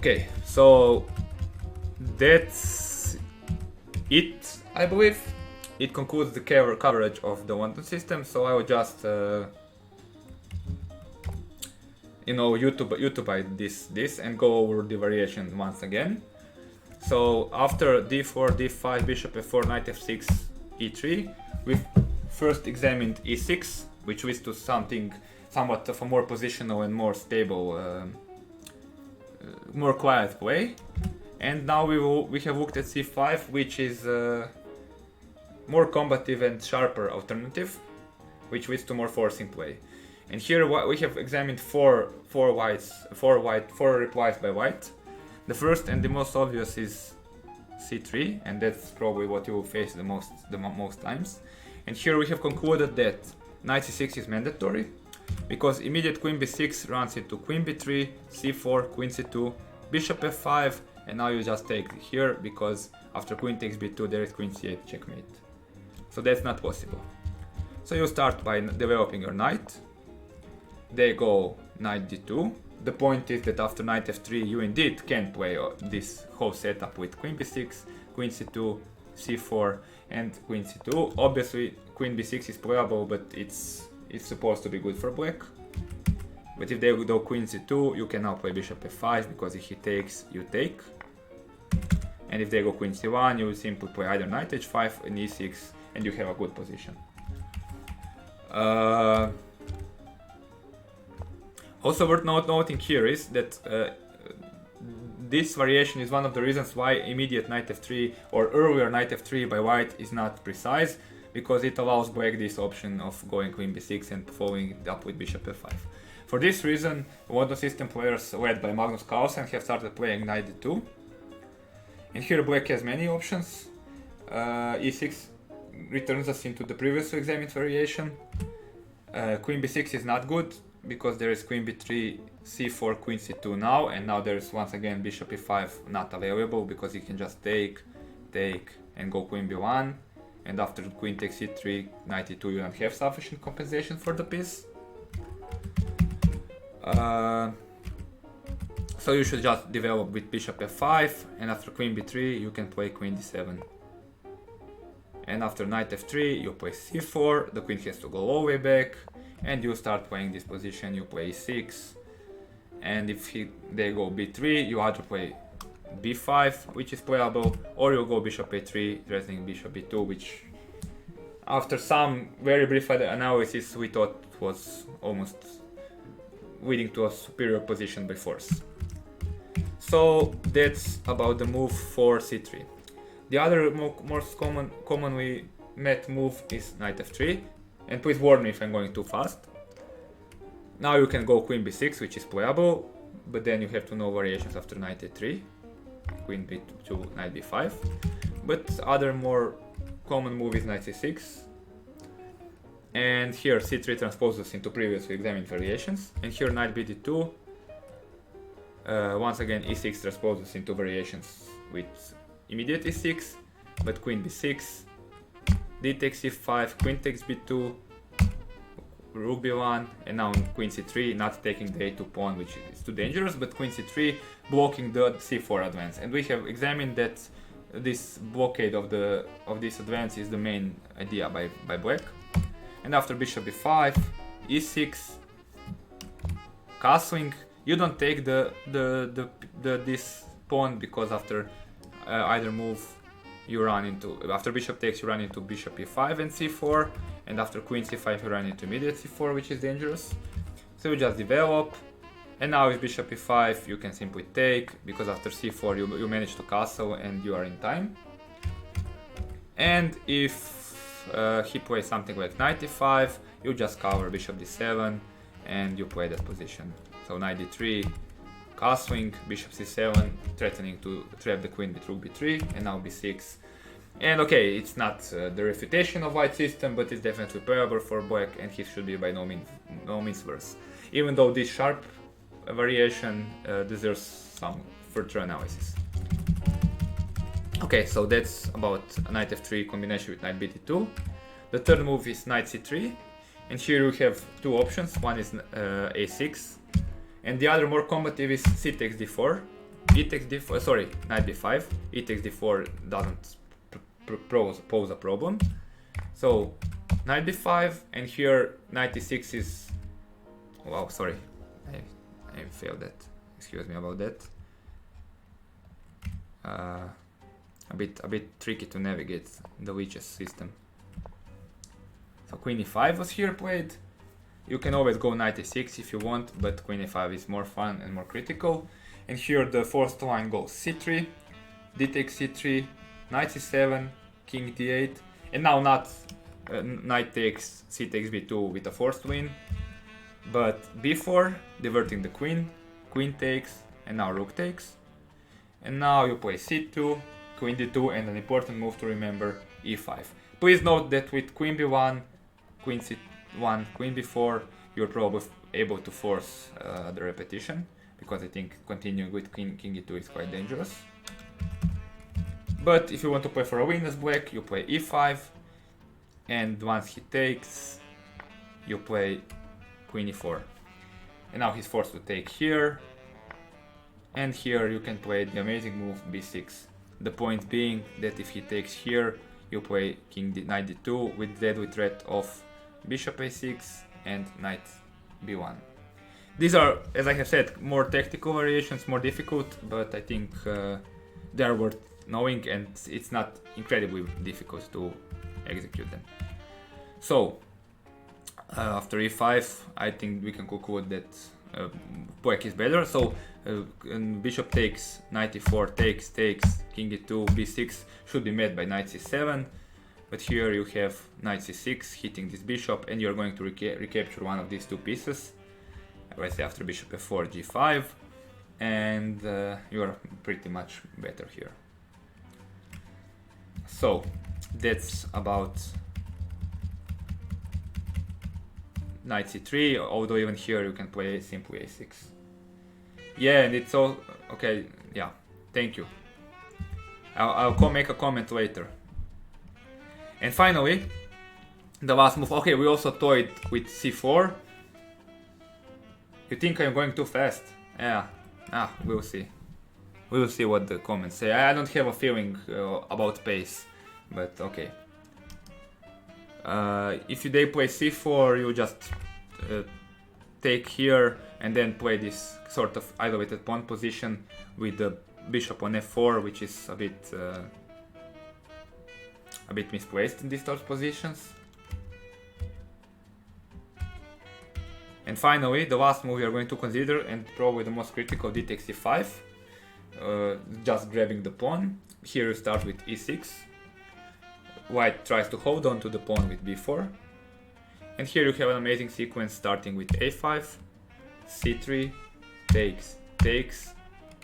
Okay, so that's it, I believe. It concludes the coverage of the London system, so I will just YouTube this and go over the variation once again. So after d4, d5, bishop f4, knight f6, e3, we first examined e6, which leads to something somewhat of a more positional and more stable, more quiet play. And now we have looked at c5, which is more combative and sharper alternative, which leads to more forcing play. And here we have examined four replies by white. The first and the most obvious is c3, and that's probably what you will face the most times. And here we have concluded that knight c6 is mandatory, because immediate queen b6 runs into queen b3, c4, queen c2, bishop f5, and now you just take here, because after queen takes b2 there is queen c8 checkmate. So that's not possible. So you start by developing your knight. They go knight d2. The point is that after knight f3 you indeed can play this whole setup with queen b6, queen c2, c4 and queen c2. Obviously queen b6 is playable, but it's supposed to be good for black. But if they go queen c2, you can now play bishop f5, because if he takes, you take. And if they go queen c1, you simply play either knight h5 and e6, and you have a good position. Also worth noting here is that this variation is one of the reasons why immediate knight f3 or earlier knight f3 by white is not precise, because it allows black this option of going queen b6 and following it up with bishop f5. For this reason, London system players led by Magnus Carlsen have started playing knight d2. And here black has many options. e6 returns us into the previously examined variation. Queen b6 is not good, because there is queen b3, c4, queen c2 now, and now there is once again bishop e5 not available, because you can just take, and go queen b1, and after queen takes c3, knight e2, you don't have sufficient compensation for the piece. So you should just develop with bishop f5, and after queen b3 you can play queen d7. And after knight f3 you play c4, the queen has to go all the way back, and you start playing this position, you play e6, and if they go b3, you either play b5, which is playable, or you go bishop a3, threatening bishop b2, which after some very brief analysis we thought was almost leading to a superior position by force. So that's about the move for c3. The other most commonly met move is knight f3, and please warn me if I'm going too fast. Now you can go queen b6, which is playable, but then you have to know variations after knight a3, queen b2, knight b5. But other more common move is knight c6, and here c3 transposes into previously examined variations, and here knight b d2. Once again e6 transposes into variations with immediate e6, but queen b6, d takes c5, queen takes b2, rook b1, and now queen c3, not taking the a2 pawn, which is too dangerous, but queen c3 blocking the c4 advance. And we have examined that this blockade of this advance is the main idea by black. And after bishop b5, e6, castling. You don't take this pawn, because after either move you run into, after bishop takes you run into bishop e5 and c4, and after queen c5 you run into immediate c4, which is dangerous. So you just develop, and now with bishop e5 you can simply take, because after c4 you manage to castle and you are in time. And if he plays something like knight e5, you just cover bishop d7 and you play that position. So knight d3, castling, bishop c7, threatening to trap the queen with rook b3, and now b6. And okay, it's not the refutation of white system, but it's definitely playable for black, and he should be by no means worse. Even though this sharp variation deserves some further analysis. Okay, so that's about knight f3 combination with knight b2. The third move is knight c3, and here we have two options. One is a6, and the other more combative is c takes d4, e takes d4, sorry, knight b5, e takes d4 doesn't pose a problem. So knight b5, and here knight e6 is, wow, sorry, I failed that, excuse me about that. A bit tricky to navigate the witches system. So queen e5 was here played. You can always go knight e6 if you want, but queen e5 is more fun and more critical. And here the forced line goes c3, d takes c3, knight c7, king d8, and now not knight takes, c takes b2 with a forced win, but b4, diverting the queen, queen takes, and now rook takes. And now you play c2, queen d2, and an important move to remember, e5. Please note that with queen b1, queen c1, queen b4, you're probably able to force the repetition, because I think continuing with king e2 is quite dangerous. But if you want to play for a win as black, you play e5, and once he takes, you play queen e4. And now he's forced to take here, and here you can play the amazing move b6. The point being that if he takes here, you play knight d2 with deadly threat of bishop a6 and knight b1. These are, as I have said, more tactical variations, more difficult, but I think they are worth knowing, and it's not incredibly difficult to execute them. So after e5, I think we can conclude that black is better. So bishop takes, knight e4 takes, king e2, b6 should be met by knight c7, but here you have knight c6 hitting this bishop, and you're going to recapture one of these two pieces. Let's say after bishop f4, g5, and you're pretty much better here. So that's about knight c3, although even here you can play simply a6. Yeah, and it's all okay. Yeah, thank you. I'll make a comment later. And finally, the last move. Okay, we also toyed with c4. You think I'm going too fast? Yeah, we'll see. We'll see what the comments say. I don't have a feeling about pace, but okay. If they play c4, you just take here and then play this sort of isolated pawn position with the bishop on f4, which is a bit misplaced in these sort of positions. And finally, the last move we are going to consider, and probably the most critical, d takes e5, just grabbing the pawn. Here you start with e6. White tries to hold on to the pawn with b4. And here you have an amazing sequence starting with a5, c3, takes,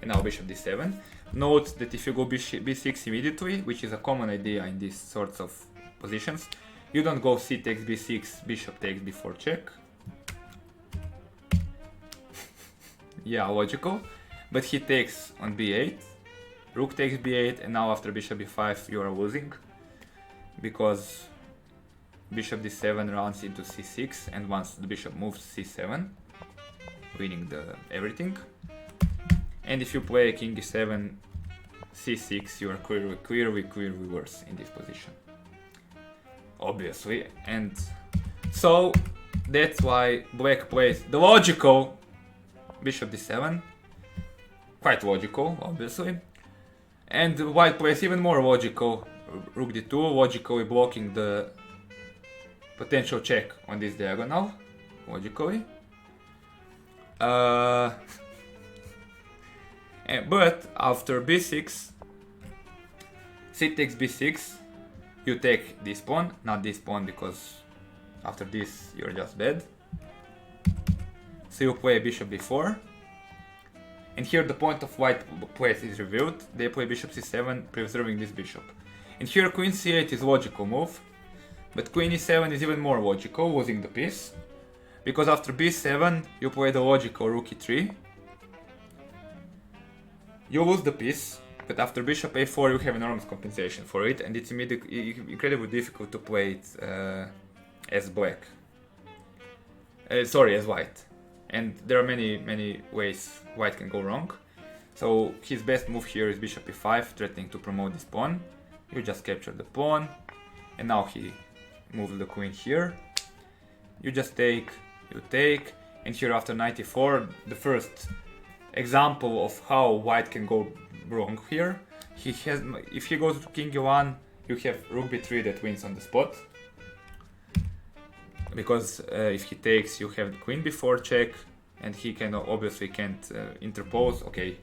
and now bishop d7. Note that if you go b6 immediately, which is a common idea in these sorts of positions, you don't go c takes b6, bishop takes b4 check. Yeah, logical. But he takes on b8, rook takes b8, and now after bishop b5 you are losing, because bishop d7 runs into c6, and once the bishop moves c7, winning everything. And if you play king e7, c6, you are clearly worse in this position, obviously. And so that's why black plays the logical bishop d7, quite logical, obviously. And white plays even more logical rook d2, logically blocking the potential check on this diagonal, logically. But after b6, c takes b6, you take this pawn, not this pawn, because after this you're just dead. So you play bishop b4, and here the point of white plays is revealed. They play bishop c7, preserving this bishop. And here queen c8 is logical move, but queen e7 is even more logical, losing the piece, because after b7 you play the logical rook e3. You lose the piece, but after bishop a4 you have enormous compensation for it, and it's incredibly difficult to play it as black. Sorry, as white. And there are many ways white can go wrong. So his best move here is bishop e5, threatening to promote this pawn. You just capture the pawn, and now he moves the queen here. You just take, you take, and here after knight e4, the first example of how white can go wrong here. He has, if he goes to king e1, you have rook b3 that wins on the spot. Because if he takes, you have queen b4 check, and he can obviously can't interpose. Okay,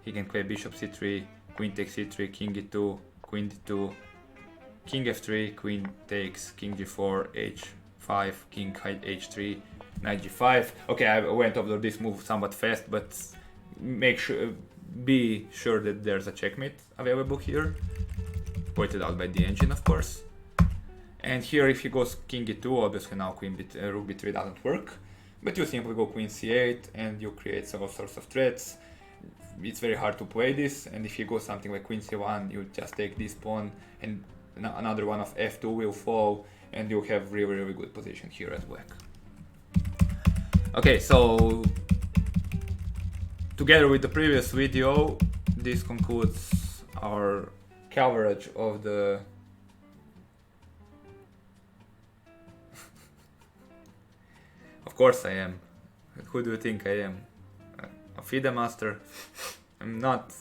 he can play bishop c3, queen takes c3, king e2, queen d2, king f3, queen takes, king g4, h5, king h3, knight g5. Okay, I went over this move somewhat fast, but make sure, be sure that there's a checkmate available here, pointed out by the engine, of course. And here, if he goes king e2, obviously now rook b3 doesn't work, but you simply go queen c8 and you create several sorts of threats. It's very hard to play this, and if you go something like queen c1, you just take this pawn, and another one of f2 will fall, and you have really good position here as black. Okay, so together with the previous video, this concludes our coverage of the Of course I am. Who do you think I am? A FIDE master? I'm not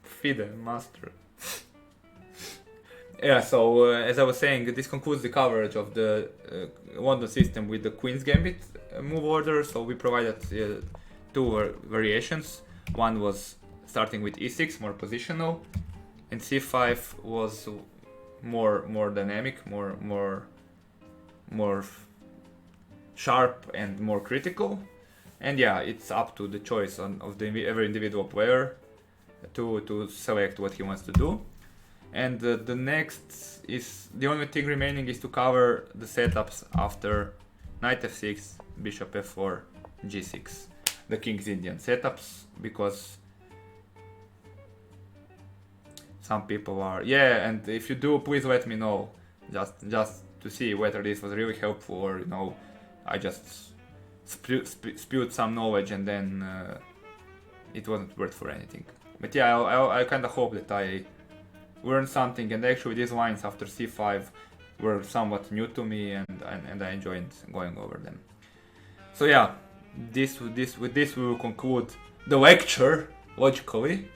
FIDE master. Yeah, so as I was saying, this concludes the coverage of the London system with the Queen's Gambit move order. So we provided two variations. One was starting with e6, more positional, and c5 was more dynamic, more sharp and more critical. And yeah, it's up to the choice of every individual player to select what he wants to do. And the next is, the only thing remaining is to cover the setups after knight f6, bishop f4, g6, the King's Indian setups, because some people are, yeah, and if you do, please let me know, just to see whether this was really helpful, or, you know, I just spewed some knowledge and then it wasn't worth for anything. But yeah, I kind of hope that I learned something, and actually these lines after c5 were somewhat new to me, and I enjoyed going over them. So yeah, with this we will conclude the lecture, logically.